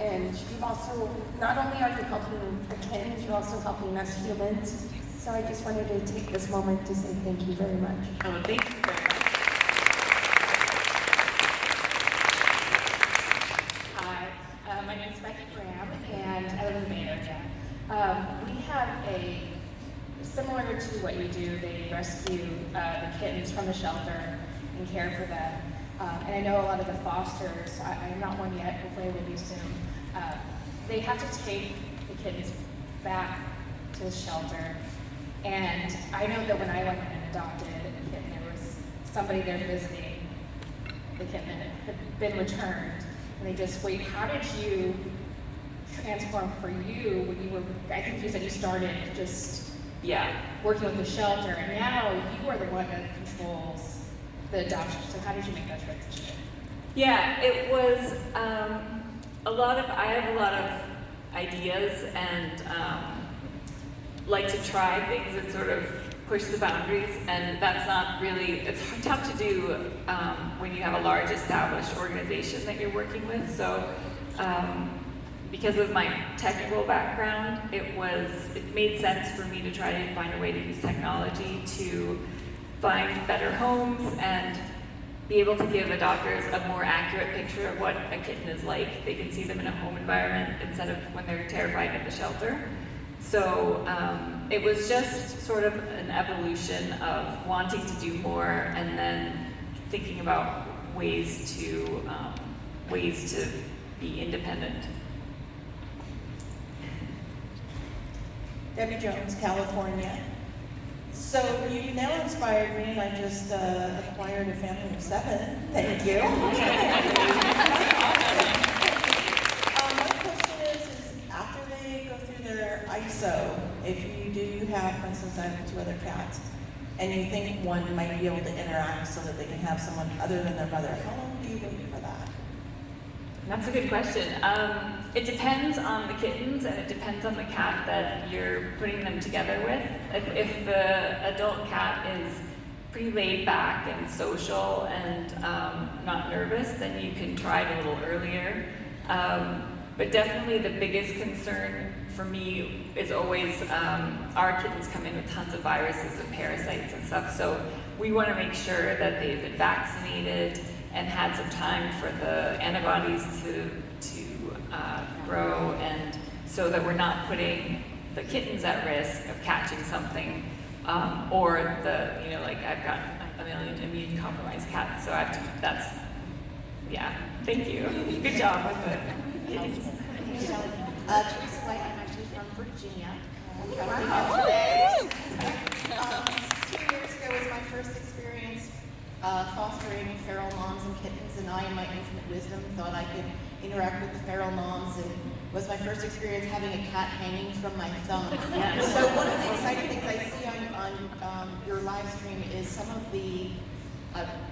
and you've also, not only are you helping the kittens, you're also helping us humans. So I just wanted to take this moment to say thank you very much. Oh, thank you very much. Hi, my name is Becky Graham, and I live in the Bay Area. We have similar to what you do, they rescue the kittens from the shelter and care for them. And I know a lot of the fosters, I'm not one yet, hopefully I will be soon, they have to take the kittens back to the shelter. And I know that when I went and adopted a kitten, there was somebody there visiting the kitten that had been returned. And they just, wait, how did you transform for you when you were, I think you said you started just working with the shelter, and now you are the one that controls the adoption. So how did you make that transition? Yeah, it was I have a lot of ideas and like to try things and sort of push the boundaries, and that's not really, it's tough to do when you have a large established organization that you're working with. So because of my technical background, it made sense for me to try to find a way to use technology to find better homes and be able to give adopters a more accurate picture of what a kitten is like. They can see them in a home environment instead of when they're terrified at the shelter. So it was just sort of an evolution of wanting to do more and then thinking about ways to be independent. Debbie Jones, California. So you've now inspired me, and I just acquired a family of 7. Thank you. My question is after they go through their ISO, if you do have, for instance, I have 2 other cats, and you think one might be able to interact so that they can have someone other than their mother, how long do you wait for that? That's a good question. It depends on the kittens and it depends on the cat that you're putting them together with. If the adult cat is pretty laid back and social and not nervous, then you can try it a little earlier. But definitely the biggest concern for me is always our kittens come in with tons of viruses and parasites and stuff. So we want to make sure that they've been vaccinated and had some time for the antibodies to grow, and so that we're not putting the kittens at risk of catching something, or like I've got a million immune compromised cats, so I have to, thank you. Good job with the kittens. Teresa White, I'm actually from Virginia. Wow. 2 years ago was my first experience fostering feral moms and kittens, and I, in my infinite wisdom, thought I could interact with the feral moms, and it was my first experience having a cat hanging from my thumb. Yes. So one of the exciting things I see on your live stream is some of the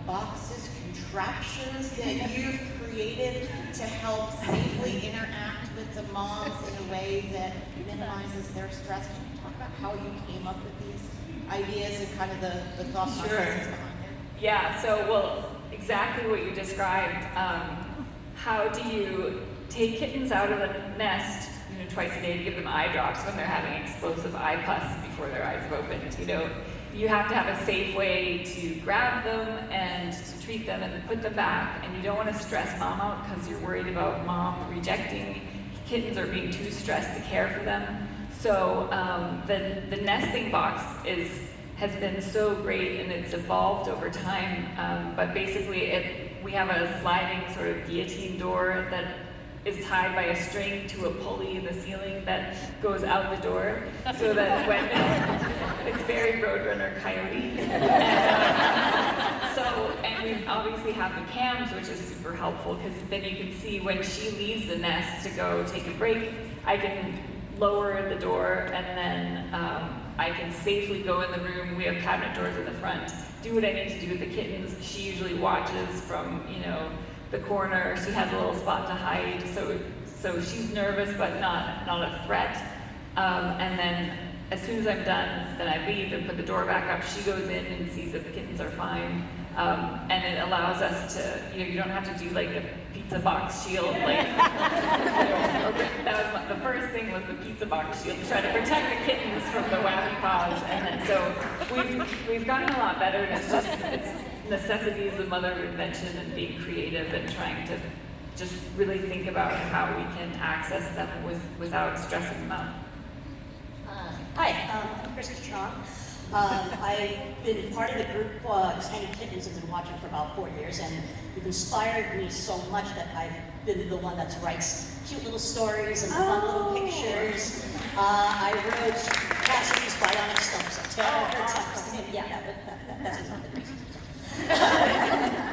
boxes, contraptions that you've created to help safely interact with the moms in a way that minimizes their stress. Can you talk about how you came up with these ideas and kind of the thought processes behind it? Yeah, so, exactly what you described. How do you take kittens out of the nest, twice a day to give them eye drops when they're having explosive eye pus before their eyes have opened? You have to have a safe way to grab them and to treat them and put them back, and you don't want to stress mom out because you're worried about mom rejecting kittens or being too stressed to care for them. So the nesting box has been so great, and it's evolved over time, but basically we have a sliding sort of guillotine door that is tied by a string to a pulley in the ceiling that goes out the door, so that when it's very Roadrunner Coyote. And we obviously have the cams, which is super helpful because then you can see when she leaves the nest to go take a break, I can lower the door and then I can safely go in the room. We have cabinet doors in the front. Do what I need to do with the kittens. She usually watches from, the corner. She has a little spot to hide, so she's nervous but not a threat. And then as soon as I'm done, then I leave and put the door back up. She goes in and sees that the kittens are fine. And it allows us to, you don't have to do like a pizza box shield, like windshield to try to protect the kittens from the wacky paws. And then so we've gotten a lot better, and it's necessity is the mother of invention, and being creative and trying to just really think about how we can access them without stressing them out. Hi, I'm Chris Strong. I've been part of the group, Tiny Kittens, and been watching for about 4 years, and you've inspired me so much that I've been the one that writes cute little stories and fun little pictures. I wrote Cassidy's Bionic Stumps. That's not the reason.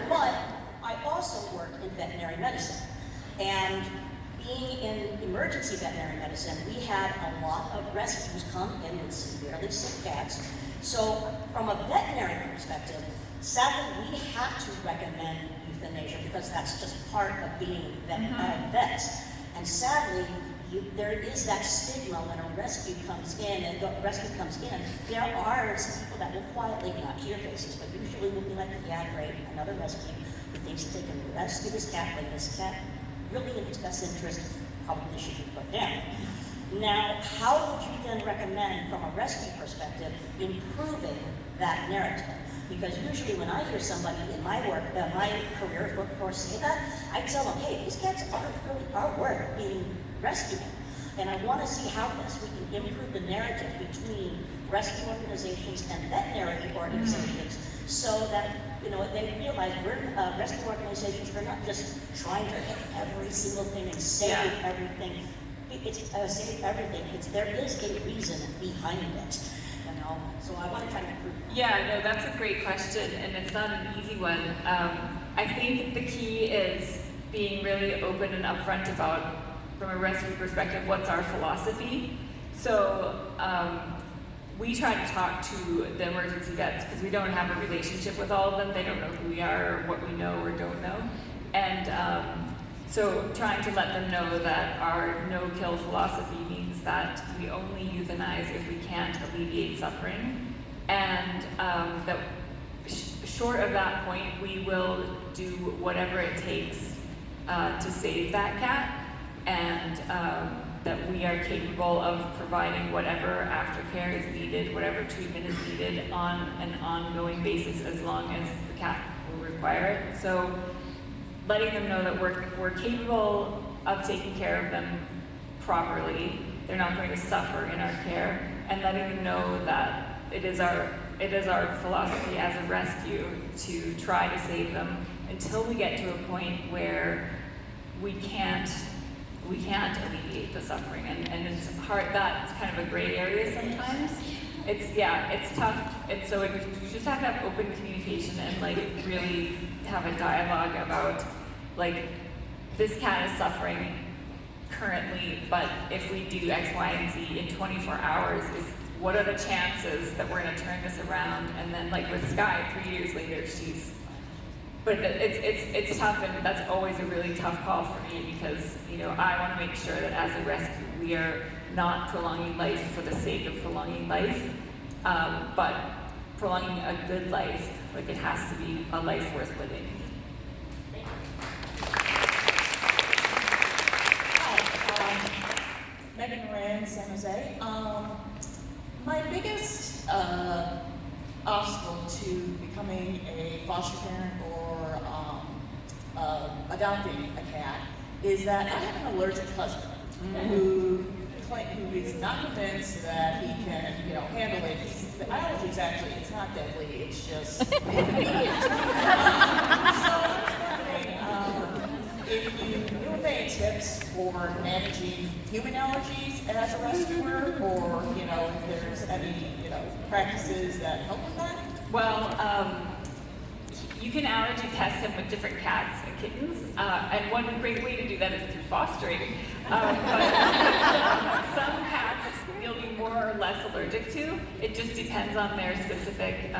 But I also work in veterinary medicine, and being in emergency veterinary medicine, we had a lot of rescues come in with severely sick cats. So from a veterinary perspective, sadly, we have to recommend euthanasia because that's just part of being vets. And sadly, there is that stigma when a rescue comes in, and the rescue comes in, there are some people that will quietly, not to your faces, but usually will be like, yeah, great, another rescue who thinks they can rescue this cat when this cat really in its best interest probably should be put down. Now, how would you then recommend, from a rescue perspective, improving that narrative? Because usually when I hear somebody in my work, my career workforce say that, I tell them, hey, these cats are worth being rescued. And I want to see how best we can improve the narrative between rescue organizations and veterinary organizations so that they realize we're rescue organizations. We're not just trying to hit every single thing and save everything. It's save everything. There is a reason behind it, So I want to try to improve. Yeah, no, that's a great question, and it's not an easy one. I think the key is being really open and upfront about, from a rescue perspective, what's our philosophy. So we try to talk to the emergency vets because we don't have a relationship with all of them. They don't know who we are or what we know or don't know. And so trying to let them know that our no-kill philosophy means that we only euthanize if we can't alleviate suffering. And that short of that point, we will do whatever it takes to save that cat. And that we are capable of providing whatever aftercare is needed, whatever treatment is needed on an ongoing basis as long as the cat will require it. So letting them know that we're capable of taking care of them properly, they're not going to suffer in our care, and letting them know that it is our philosophy as a rescue to try to save them until we get to a point where we can't alleviate the suffering, and it's hard. That's kind of a gray area sometimes. It's tough, and so you just have to have open communication and really have a dialogue about this cat is suffering currently, but if we do X, Y, and Z in 24 hours, what are the chances that we're going to turn this around? And then with Sky, 3 years later, but it's tough, and that's always a really tough call for me because, I want to make sure that as a rescue, we are not prolonging life for the sake of prolonging life, but prolonging a good life. It has to be a life worth living. Hi, Megan Moran, San Jose. My biggest obstacle to becoming a foster parent or adopting a cat is that I have an allergic husband who is not convinced that he can, handle it. The allergies actually, it's not deadly, it's just inconvenient. So I was wondering if you knew of any tips for managing human allergies as a rescuer, or if there's any practices that help with that. Well, you can allergy test him with different cats and kittens, and one great way to do that is through fostering. But some cats you'll be more or less allergic to. It just depends on their specific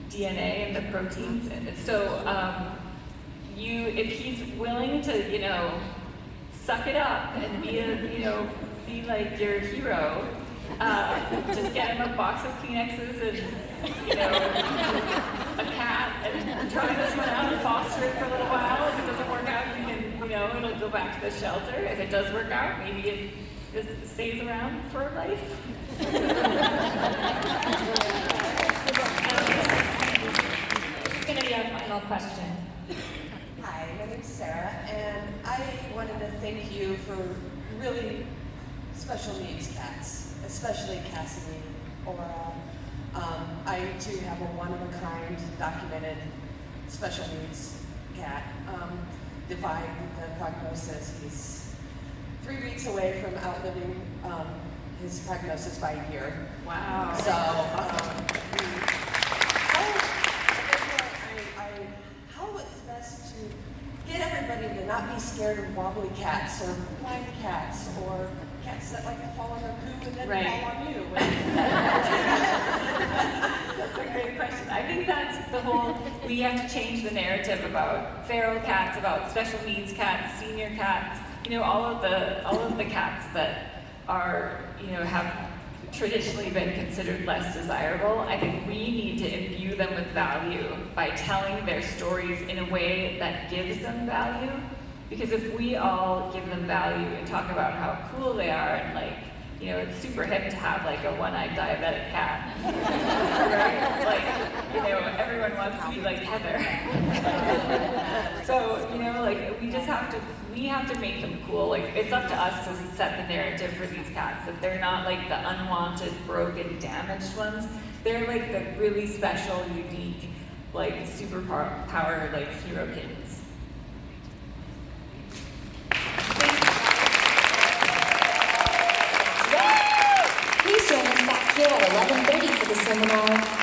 DNA and the proteins. And so if he's willing to, suck it up and be like your hero, just get him a box of Kleenexes and, a cat and try this one out and foster it for a little while. If it doesn't work out, you can, you know, it'll go back to the shelter. If it does work out, maybe it stays around for life. This is going to be our final question. Hi, my name's Sarah, and I wanted to thank you for really special needs cats, especially Cassidy, Aura. I too have a one-of-a-kind documented special needs cat. Defied the prognosis. He's 3 weeks away from outliving his prognosis by a year. Wow. So, how is best to get everybody to not be scared of wobbly cats or blind cats or cats that like to fall on their poop and then Right. fall on you? That's a great question. I think that's the whole, we have to change the narrative about feral cats, about special needs cats, senior cats, you know, all of the cats that are, you know, have traditionally been considered less desirable. I think we need to imbue them with value by telling their stories in a way that gives them value. Because if we all give them value and talk about how cool they are and like, you know, it's super hip to have like a one-eyed diabetic cat, right? Like, you know, everyone wants to be like Heather. So, you know, like we have to make them cool. Like it's up to us to set the narrative for these cats that they're not like the unwanted, broken, damaged ones. They're like the really special, unique, like superpower, like hero kittens.